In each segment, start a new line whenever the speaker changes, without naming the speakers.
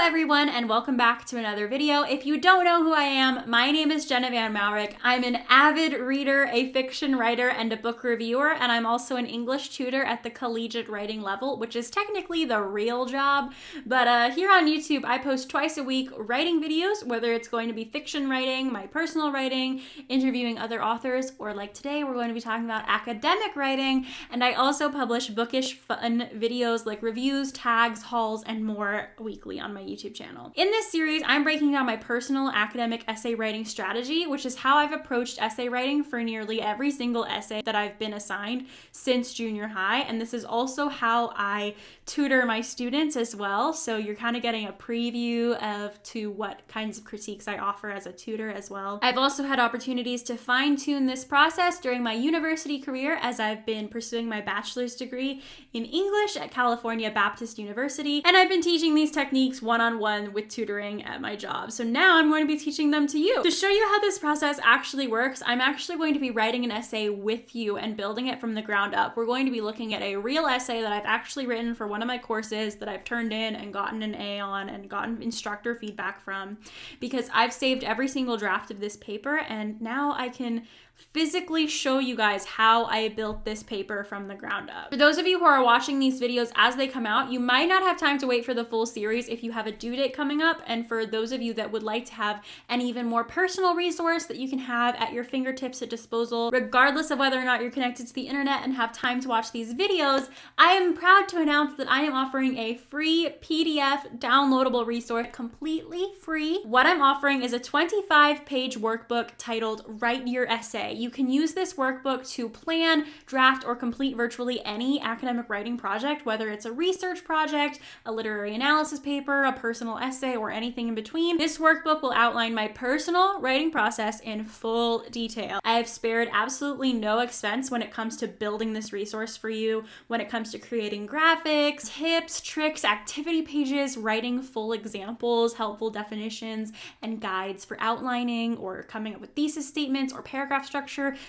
everyone, and welcome back to another video. If you don't know who I am, my name is Jenna Van Mourik. I'm an avid reader, a fiction writer, and a book reviewer, and I'm also an English tutor at the collegiate writing level, which is technically the real job. But here on YouTube, I post twice a week writing videos, whether it's going to be fiction writing, my personal writing, interviewing other authors, or like today, we're going to be talking about academic writing. And I also publish bookish fun videos like reviews, tags, hauls, and more weekly on my YouTube channel. In this series, I'm breaking down my personal academic essay writing strategy, which is how I've approached essay writing for nearly every single essay that I've been assigned since junior high. And this is also how I tutor my students as well. So you're kind of getting a preview to what kinds of critiques I offer as a tutor as well. I've also had opportunities to fine-tune this process during my university career as I've been pursuing my bachelor's degree in English at California Baptist University. And I've been teaching these techniques one-on-one with tutoring at my job. So now I'm going to be teaching them to you. To show you how this process actually works, I'm actually going to be writing an essay with you and building it from the ground up. We're going to be looking at a real essay that I've actually written for one of my courses that I've turned in and gotten an A on and gotten instructor feedback from, because I've saved every single draft of this paper and now I can physically show you guys how I built this paper from the ground up. For those of you who are watching these videos as they come out, you might not have time to wait for the full series if you have a due date coming up. And for those of you that would like to have an even more personal resource that you can have at your fingertips at disposal, regardless of whether or not you're connected to the internet and have time to watch these videos, I am proud to announce that I am offering a free PDF downloadable resource, completely free. What I'm offering is a 25-page workbook titled Write Your Essay. You can use this workbook to plan, draft, or complete virtually any academic writing project, whether it's a research project, a literary analysis paper, a personal essay, or anything in between. This workbook will outline my personal writing process in full detail. I have spared absolutely no expense when it comes to building this resource for you, when it comes to creating graphics, tips, tricks, activity pages, writing full examples, helpful definitions, and guides for outlining or coming up with thesis statements or paragraph structure.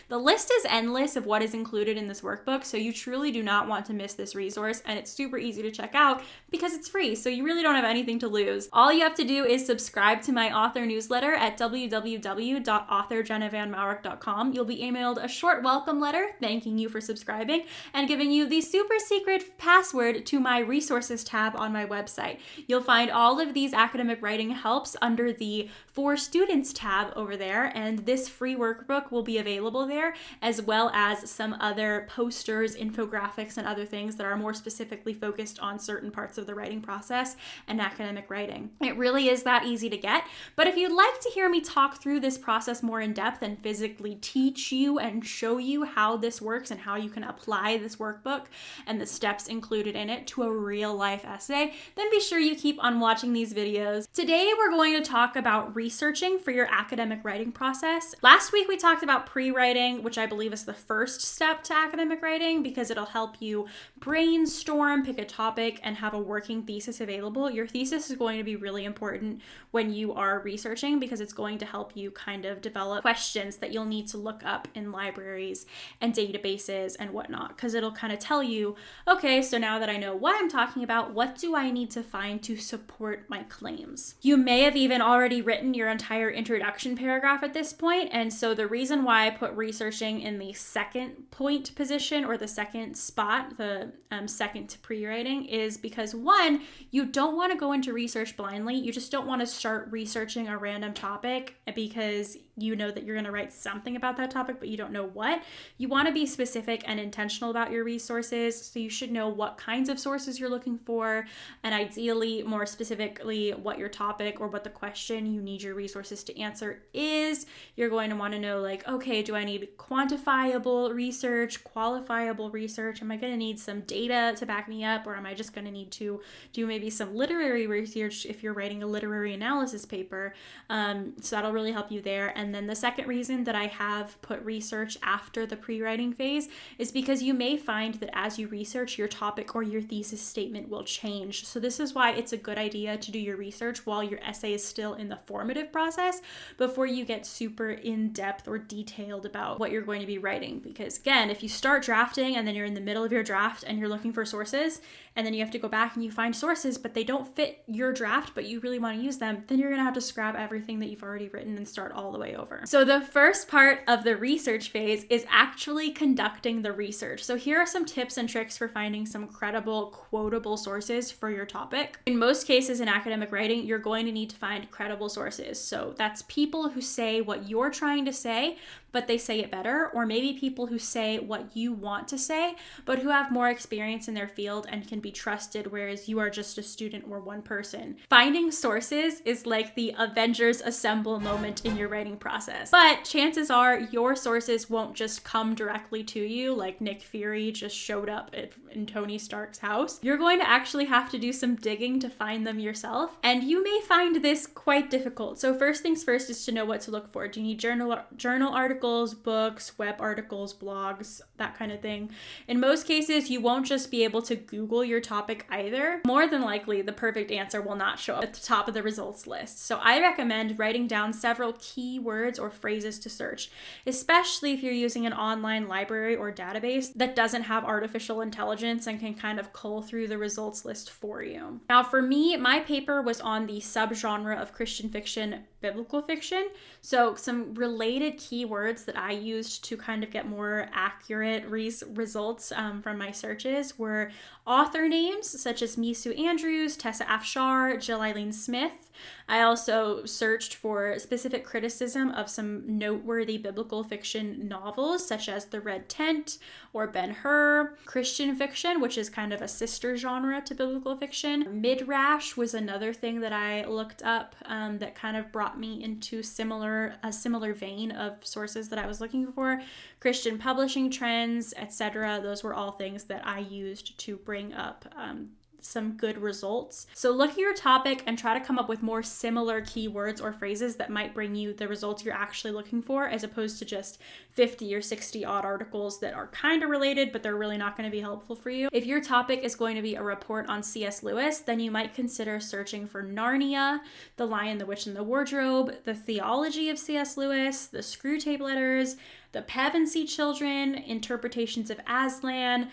The list is endless of what is included in this workbook, so you truly do not want to miss this resource, and it's super easy to check out because it's free, so you really don't have anything to lose. All you have to do is subscribe to my author newsletter at www.authorjennavanmourik.com. You'll be emailed a short welcome letter thanking you for subscribing and giving you the super secret password to my resources tab on my website. You'll find all of these academic writing helps under the For Students tab over there, and this free workbook will be available there, as well as some other posters, infographics, and other things that are more specifically focused on certain parts of the writing process and academic writing. It really is that easy to get, but if you'd like to hear me talk through this process more in depth and physically teach you and show you how this works and how you can apply this workbook and the steps included in it to a real life essay, then be sure you keep on watching these videos. Today, we're going to talk about researching for your academic writing process. Last week, we talked about pre-writing, which I believe is the first step to academic writing because it'll help you brainstorm, pick a topic, and have a working thesis available. Your thesis is going to be really important when you are researching because it's going to help you kind of develop questions that you'll need to look up in libraries and databases and whatnot, because it'll kind of tell you, okay, so now that I know what I'm talking about, what do I need to find to support my claims? You may have even already written your entire introduction paragraph at this point, and so the reason why I put researching in the second point position or the second spot, the second to pre-writing, is because one, you don't want to go into research blindly. You just don't want to start researching a random topic because you know that you're going to write something about that topic, but you don't know what. You want to be specific and intentional about your resources. So you should know what kinds of sources you're looking for, and ideally, more specifically, what your topic or what the question you need your resources to answer is. You're going to want to know, like, okay, do I need quantifiable research, qualifiable research? Am I going to need some data to back me up, or am I just going to need to do maybe some literary research if you're writing a literary analysis paper? So that'll really help you there. And And then the second reason that I have put research after the pre-writing phase is because you may find that as you research, your topic or your thesis statement will change. So this is why it's a good idea to do your research while your essay is still in the formative process before you get super in-depth or detailed about what you're going to be writing. Because again, if you start drafting and then you're in the middle of your draft and you're looking for sources, and then you have to go back and you find sources, but they don't fit your draft, but you really want to use them, then you're going to have to scrap everything that you've already written and start all the way over. So the first part of the research phase is actually conducting the research. So here are some tips and tricks for finding some credible, quotable sources for your topic. In most cases in academic writing, you're going to need to find credible sources. So that's people who say what you're trying to say, but they say it better, or maybe people who say what you want to say, but who have more experience in their field and can be trusted, whereas you are just a student or one person. Finding sources is like the Avengers Assemble moment in your writing process, but chances are your sources won't just come directly to you like Nick Fury just showed up in Tony Stark's house. You're going to actually have to do some digging to find them yourself, and you may find this quite difficult. So first things first is to know what to look for. Do you need journal articles, books, web articles, blogs, that kind of thing? In most cases, you won't just be able to Google your topic either. More than likely, the perfect answer will not show up at the top of the results list. So I recommend writing down several keywords or phrases to search, especially if you're using an online library or database that doesn't have artificial intelligence and can kind of cull through the results list for you. Now, for me, my paper was on the subgenre of Christian fiction, biblical fiction. So some related keywords that I used to kind of get more accurate results from my searches were author names such as Misu Andrews, Tessa Afshar, Jill Eileen Smith. I also searched for specific criticism of some noteworthy biblical fiction novels such as The Red Tent or Ben-Hur. Christian fiction, which is kind of a sister genre to biblical fiction. Midrash was another thing that I looked up that kind of brought me into a similar vein of sources that I was looking for. Christian publishing trends, etc. Those were all things that I used to bring up some good results. So look at your topic and try to come up with more similar keywords or phrases that might bring you the results you're actually looking for, as opposed to just 50 or 60 odd articles that are kind of related, but they're really not going to be helpful for you. If your topic is going to be a report on C.S. Lewis, then you might consider searching for Narnia, The Lion, the Witch, and the Wardrobe, the theology of C.S. Lewis, the Screwtape Letters, the Pevensey Children, interpretations of Aslan,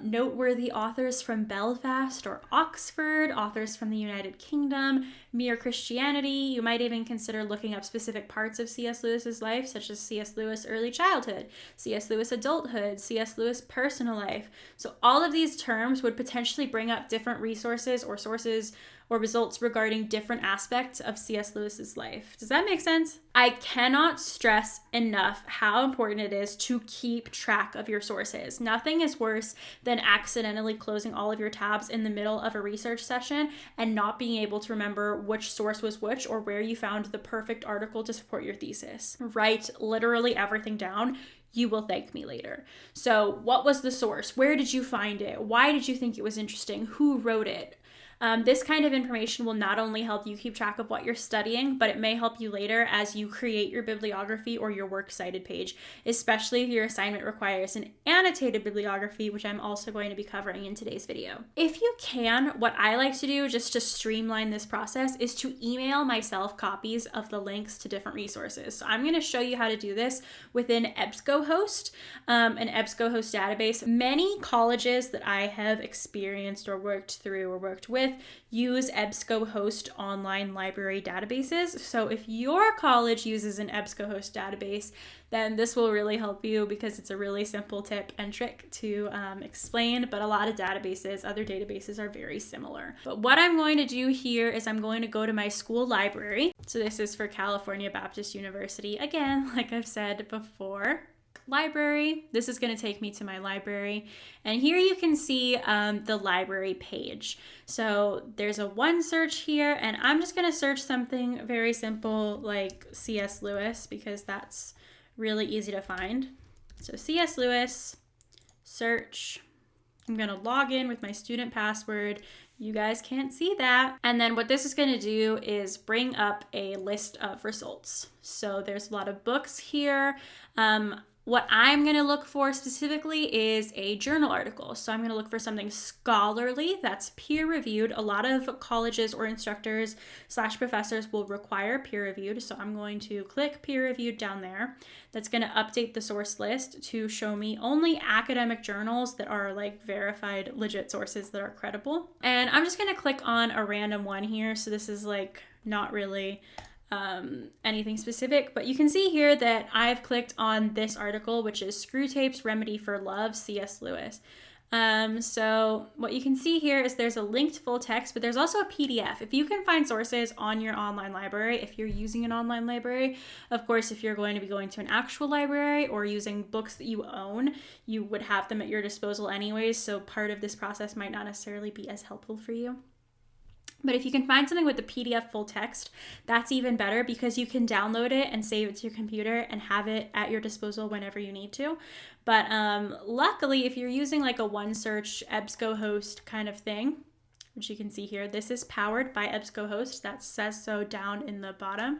noteworthy authors from Belfast or Oxford, authors from the United Kingdom, Mere Christianity. You might even consider looking up specific parts of C.S. Lewis's life, such as C.S. Lewis early childhood, C.S. Lewis adulthood, C.S. Lewis personal life. So all of these terms would potentially bring up different resources or sources or results regarding different aspects of C.S. Lewis's life. Does that make sense? I cannot stress enough how important it is to keep track of your sources. Nothing is worse than accidentally closing all of your tabs in the middle of a research session and not being able to remember which source was which or where you found the perfect article to support your thesis. Write literally everything down. You will thank me later. So what was the source? Where did you find it? Why did you think it was interesting? Who wrote it? This kind of information will not only help you keep track of what you're studying, but it may help you later as you create your bibliography or your works cited page, especially if your assignment requires an annotated bibliography, which I'm also going to be covering in today's video. If you can, what I like to do just to streamline this process is to email myself copies of the links to different resources. So I'm going to show you how to do this within EBSCOhost, an EBSCOhost database. Many colleges that I have experienced or worked through or worked with use EBSCOhost online library databases. So if your college uses an EBSCOhost database, then this will really help you because it's a really simple tip and trick to explain, but a lot of databases, other databases are very similar. But what I'm going to do here is I'm going to go to my school library. So this is for California Baptist University. Again, like I've said before, library. This is going to take me to my library. And here you can see the library page. So there's a one search here, and I'm just going to search something very simple like C.S. Lewis because that's really easy to find. So C.S. Lewis, search. I'm going to log in with my student password. You guys can't see that. And then what this is going to do is bring up a list of results. So there's a lot of books here. What I'm going to look for specifically is a journal article. So I'm going to look for something scholarly that's peer-reviewed. A lot of colleges or instructors / professors will require peer-reviewed. So I'm going to click peer-reviewed down there. That's going to update the source list to show me only academic journals that are like verified, legit sources that are credible. And I'm just going to click on a random one here. So this is like not really anything specific, but you can see here that I've clicked on this article, which is Screwtape's Remedy for Love, C.S. Lewis. So what you can see here is there's a linked full text, but there's also a PDF. If you can find sources on your online library, if you're using an online library, of course, if you're going to be going to an actual library or using books that you own, you would have them at your disposal anyways. So part of this process might not necessarily be as helpful for you. But if you can find something with the PDF full text, that's even better because you can download it and save it to your computer and have it at your disposal whenever you need to. But luckily, if you're using like a OneSearch EBSCOhost kind of thing, which you can see here, this is powered by EBSCOhost. That says so down in the bottom.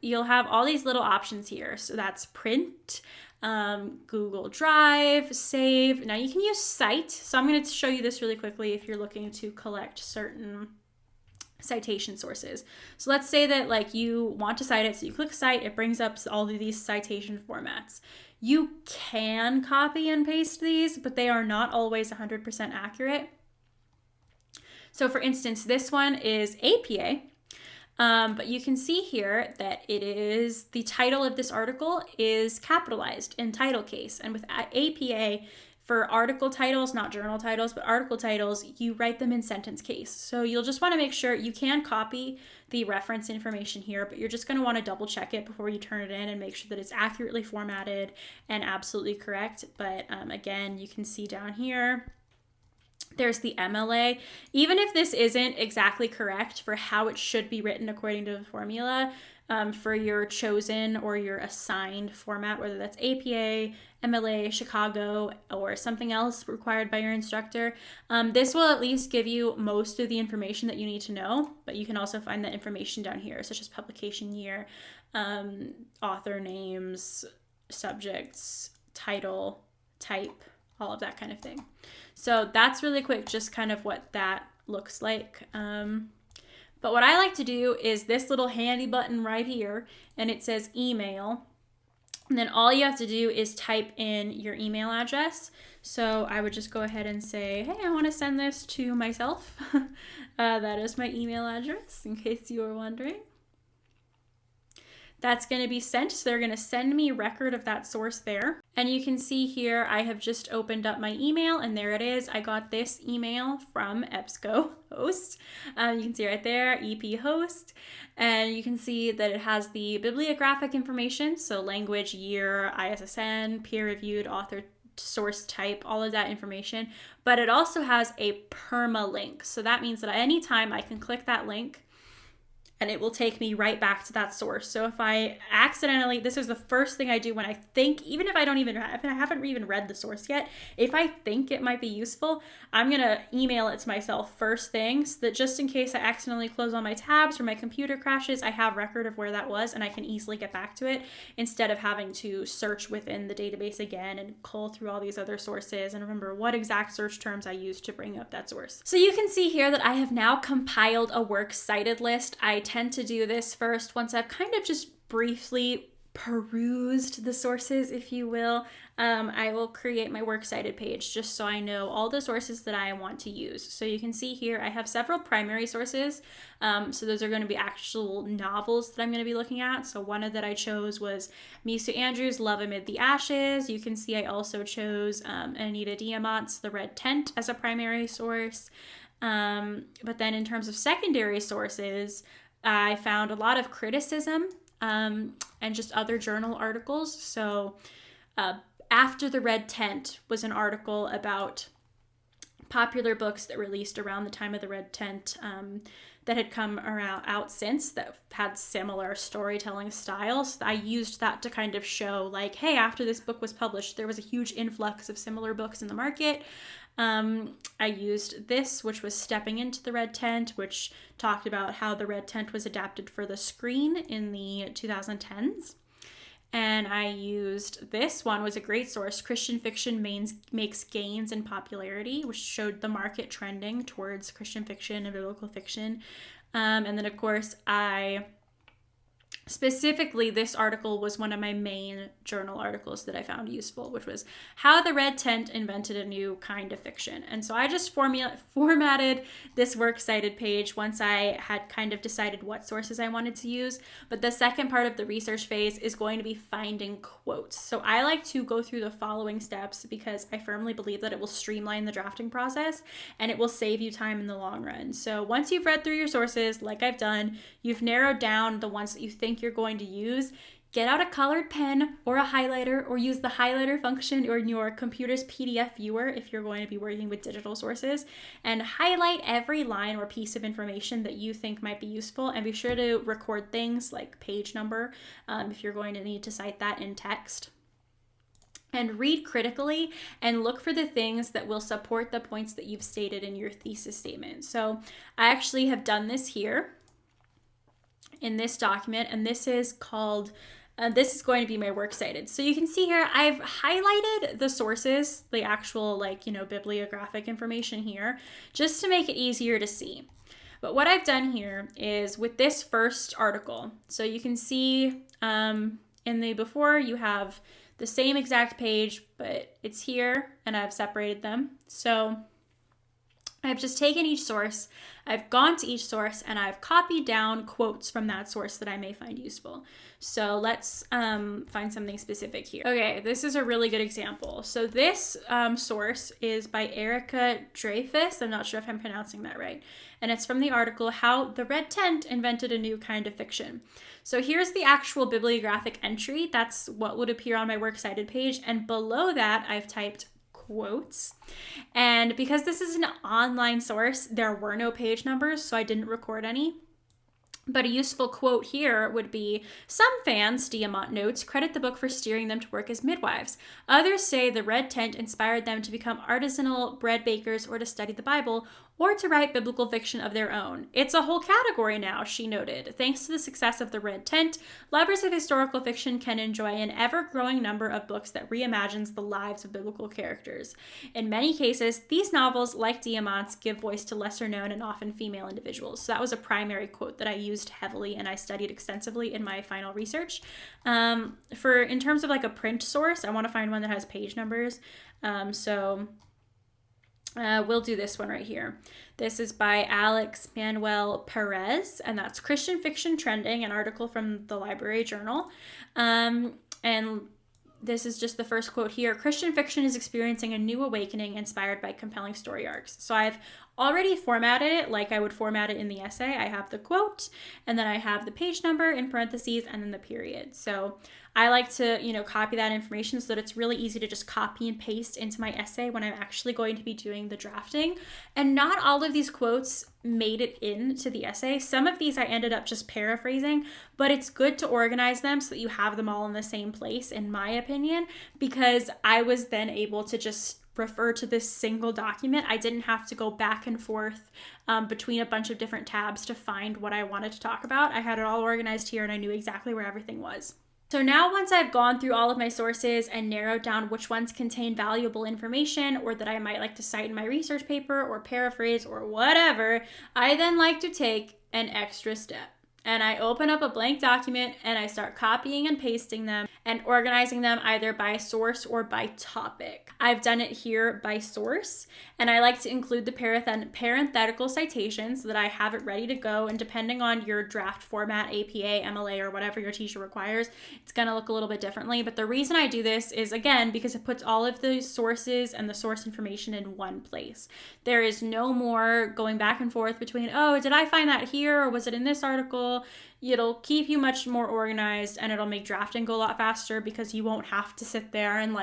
You'll have all these little options here. So that's print, Google Drive, save. Now you can use Cite. So I'm going to show you this really quickly if you're looking to collect certain citation sources. So let's say that like you want to cite it. So you click Cite, it brings up all of these citation formats. You can copy and paste these, but they are not always 100% accurate. So for instance, this one is APA. But you can see here that it is, the title of this article is capitalized in title case. And with APA, for article titles, not journal titles, but article titles, you write them in sentence case. So you'll just want to make sure you can copy the reference information here, but you're just going to want to double check it before you turn it in and make sure that it's accurately formatted and absolutely correct. But again, you can see down here, there's the MLA. Even if this isn't exactly correct for how it should be written according to the formula, for your chosen or your assigned format, whether that's APA, MLA, Chicago, or something else required by your instructor, this will at least give you most of the information that you need to know, but you can also find that information down here, such as publication year, author names, subjects, title, type, all of that kind of thing. So that's really quick, just kind of what that looks like. But what I like to do is this little handy button right here, and it says email. And then all you have to do is type in your email address. So I would just go ahead and say, hey, I want to send this to myself. That is my email address, in case you were wondering. That's going to be sent. So they're going to send me a record of that source there. And you can see here, I have just opened up my email and there it is. I got this email from EBSCOhost. You can see right there, EBSCOhost. And you can see that it has the bibliographic information. So language, year, ISSN, peer-reviewed, author, source type, all of that information. But it also has a permalink. So that means that at any time I can click that link and it will take me right back to that source. So if I accidentally, this is the first thing I do when I think, even if I haven't even read the source yet, if I think it might be useful, I'm gonna email it to myself first thing, so that just in case I accidentally close all my tabs or my computer crashes, I have record of where that was and I can easily get back to it instead of having to search within the database again and cull through all these other sources and remember what exact search terms I used to bring up that source. So you can see here that I have now compiled a works cited list. I tend to do this first once I've kind of just briefly perused the sources, if you will. I will create my works cited page just so I know all the sources that I want to use. So you can see here I have several primary sources. So those are going to be actual novels that I'm going to be looking at. So one that I chose was Misu Andrews' Love Amid the Ashes. You can see I also chose Anita Diamant's The Red Tent as a primary source. But then in terms of secondary sources, I found a lot of criticism and just other journal articles. So After the Red Tent was an article about popular books that released around the time of the Red Tent that had come out since that had similar storytelling styles. I used that to kind of show like, hey, after this book was published, there was a huge influx of similar books in the market. I used this, which was Stepping into the Red Tent, which talked about how the Red Tent was adapted for the screen in the 2010s. And I used this one, was a great source, Christian Fiction Makes Gains in Popularity, which showed the market trending towards Christian fiction and biblical fiction. And then, of course, specifically, this article was one of my main journal articles that I found useful, which was How the Red Tent Invented a New Kind of Fiction. And so I just formatted this Works Cited page once I had kind of decided what sources I wanted to use. But the second part of the research phase is going to be finding quotes. So I like to go through the following steps because I firmly believe that it will streamline the drafting process and it will save you time in the long run. So once you've read through your sources, like I've done, you've narrowed down the ones that you think you're going to use, get out a colored pen or a highlighter, or use the highlighter function or in your computer's PDF viewer if you're going to be working with digital sources, and highlight every line or piece of information that you think might be useful, and be sure to record things like page number if you're going to need to cite that in text. And read critically and look for the things that will support the points that you've stated in your thesis statement. So I actually have done this here in this document, and this is called, this is going to be my Works Cited. So you can see here, I've highlighted the sources, the actual bibliographic information here, just to make it easier to see. But what I've done here is with this first article, so you can see in the before you have the same exact page, but it's here and I've separated them. So I've just taken each source, I've gone to each source, and I've copied down quotes from that source that I may find useful. So let's find something specific here. Okay, this is a really good example. So this source is by Erica Dreyfus. I'm not sure if I'm pronouncing that right. And it's from the article, How the Red Tent Invented a New Kind of Fiction. So here's the actual bibliographic entry. That's what would appear on my Works Cited page. And below that, I've typed quotes. And because this is an online source, there were no page numbers, so I didn't record any. But a useful quote here would be, some fans, Diamant notes, credit the book for steering them to work as midwives. Others say the Red Tent inspired them to become artisanal bread bakers or to study the Bible or to write biblical fiction of their own. It's a whole category now, she noted. Thanks to the success of the Red Tent, lovers of historical fiction can enjoy an ever-growing number of books that reimagines the lives of biblical characters. In many cases, these novels, like Diamant's, give voice to lesser-known and often female individuals. So that was a primary quote that I used heavily and I studied extensively in my final research. In terms of a print source, I want to find one that has page numbers. We'll do this one right here. This is by Alex Manuel Perez, and that's Christian Fiction Trending, an article from the Library Journal. And this is just the first quote here. Christian fiction is experiencing a new awakening inspired by compelling story arcs. So I've already formatted it like I would format it in the essay. I have the quote, and then I have the page number in parentheses, and then the period. So I like to, copy that information so that it's really easy to just copy and paste into my essay when I'm actually going to be doing the drafting. And not all of these quotes made it into the essay. Some of these I ended up just paraphrasing, but it's good to organize them so that you have them all in the same place, in my opinion, because I was then able to just refer to this single document. I didn't have to go back and forth between a bunch of different tabs to find what I wanted to talk about. I had it all organized here and I knew exactly where everything was. So now once I've gone through all of my sources and narrowed down which ones contain valuable information or that I might like to cite in my research paper or paraphrase or whatever, I then like to take an extra step. And I open up a blank document and I start copying and pasting them and organizing them either by source or by topic. I've done it here by source, and I like to include the parenthetical citations so that I have it ready to go. And depending on your draft format, APA, MLA, or whatever your teacher requires, it's going to look a little bit differently. But the reason I do this is, again, because it puts all of the sources and the source information in one place. There is no more going back and forth between, oh, did I find that here or was it in this article? It'll keep you much more organized and it'll make drafting go a lot faster because you won't have to sit there and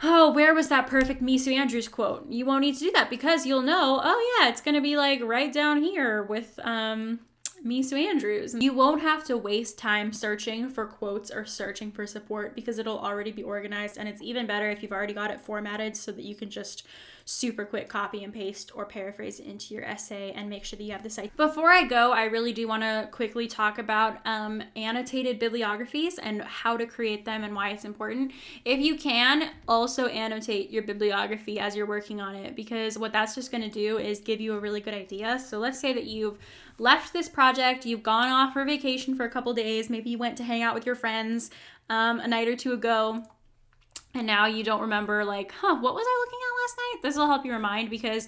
oh, where was that perfect Misu Andrews quote? You won't need to do that because you'll know, oh yeah, it's going to be like right down here with Misu Andrews. You won't have to waste time searching for quotes or searching for support because it'll already be organized, and it's even better if you've already got it formatted so that you can just super quick copy and paste or paraphrase it into your essay and make sure that you have the site. Before I go, I really do want to quickly talk about annotated bibliographies and how to create them and why it's important. If you can, also annotate your bibliography as you're working on it, because what that's just going to do is give you a really good idea. So let's say that you've left this project, you've gone off for vacation for a couple days, maybe you went to hang out with your friends a night or two ago, and now you don't remember, like, what was I looking at last night? This will help you remind, because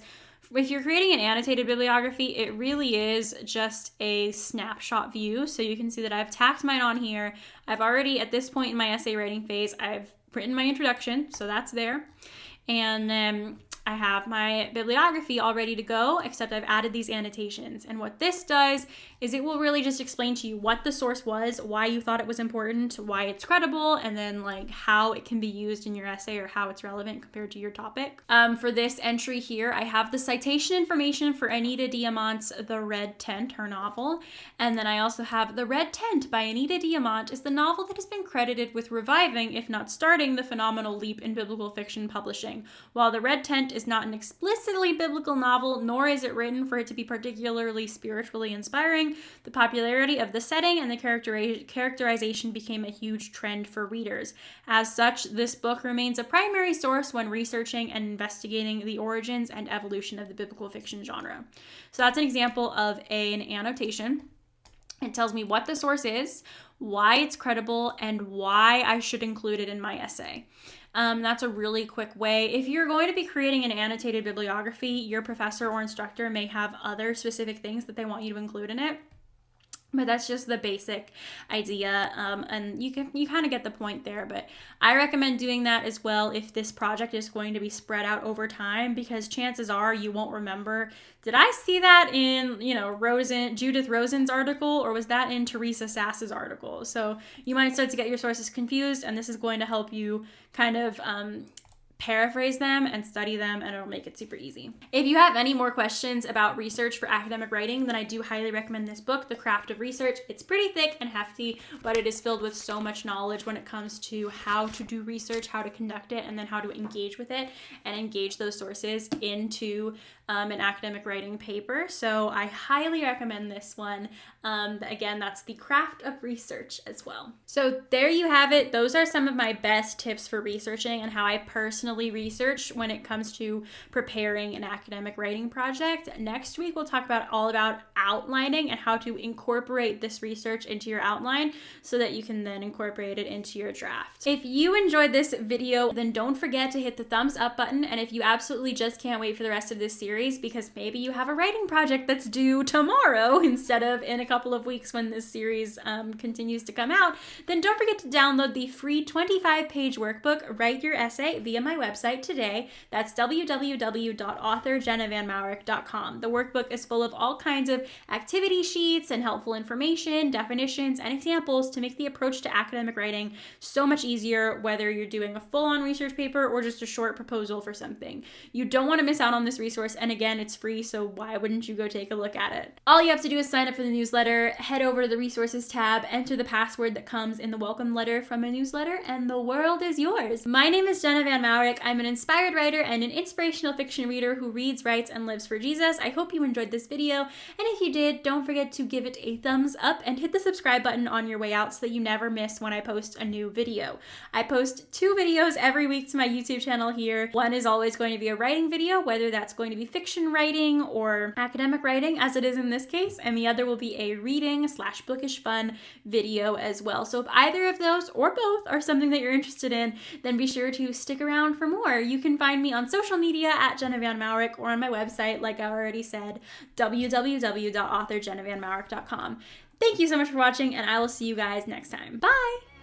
if you're creating an annotated bibliography, it really is just a snapshot view. So you can see that I've tacked mine on here. I've already, at this point in my essay writing phase, I've written my introduction, so that's there. And then I have my bibliography all ready to go, except I've added these annotations. And what this does is it will really just explain to you what the source was, why you thought it was important, why it's credible, and then like how it can be used in your essay or how it's relevant compared to your topic. For this entry here, I have the citation information for Anita Diamant's The Red Tent, her novel. And then I also have The Red Tent by Anita Diamant is the novel that has been credited with reviving, if not starting, the phenomenal leap in biblical fiction publishing. While The Red Tent is not an explicitly biblical novel, nor is it written for it to be particularly spiritually inspiring, the popularity of the setting and the characterization became a huge trend for readers. As such, this book remains a primary source when researching and investigating the origins and evolution of the biblical fiction genre. So that's an example of an annotation. It tells me what the source is, why it's credible, and why I should include it in my essay. That's a really quick way. If you're going to be creating an annotated bibliography, your professor or instructor may have other specific things that they want you to include in it. But that's just the basic idea, and you kind of get the point there. But I recommend doing that as well if this project is going to be spread out over time, because chances are you won't remember, did I see that in, Judith Rosen's article, or was that in Teresa Sass's article? So you might start to get your sources confused, and this is going to help you kind of paraphrase them and study them, and it'll make it super easy. If you have any more questions about research for academic writing, then I do highly recommend this book, The Craft of Research. It's pretty thick and hefty, but it is filled with so much knowledge when it comes to how to do research, how to conduct it, and then how to engage with it and engage those sources into an academic writing paper. So I highly recommend this one. Again, that's The Craft of Research as well. So there you have it. Those are some of my best tips for researching and how I personally research when it comes to preparing an academic writing project. Next week, we'll talk all about outlining and how to incorporate this research into your outline so that you can then incorporate it into your draft. If you enjoyed this video, then don't forget to hit the thumbs up button. And if you absolutely just can't wait for the rest of this series, because maybe you have a writing project that's due tomorrow instead of in a couple of weeks when this series continues to come out, then don't forget to download the free 25-page workbook, Write Your Essay, via my website today. That's www.authorjennavanmourik.com. The workbook is full of all kinds of activity sheets and helpful information, definitions, and examples to make the approach to academic writing so much easier, whether you're doing a full-on research paper or just a short proposal for something. You don't want to miss out on this resource, and again, it's free, so why wouldn't you go take a look at it? All you have to do is sign up for the newsletter, head over to the resources tab, enter the password that comes in the welcome letter from a newsletter, and the world is yours. My name is Jenna Van Mourik. I'm an inspired writer and an inspirational fiction reader who reads, writes, and lives for Jesus. I hope you enjoyed this video, and if you did, don't forget to give it a thumbs up and hit the subscribe button on your way out so that you never miss when I post a new video. I post 2 videos every week to my YouTube channel here. One is always going to be a writing video, whether that's going to be fiction writing or academic writing, as it is in this case, and the other will be a reading/bookish fun video as well. So if either of those or both are something that you're interested in, then be sure to stick around for more. You can find me on social media at Jenna Van Mourik or on my website, like I already said, www.authorjennavanmourik.com. Thank you so much for watching, and I will see you guys next time. Bye!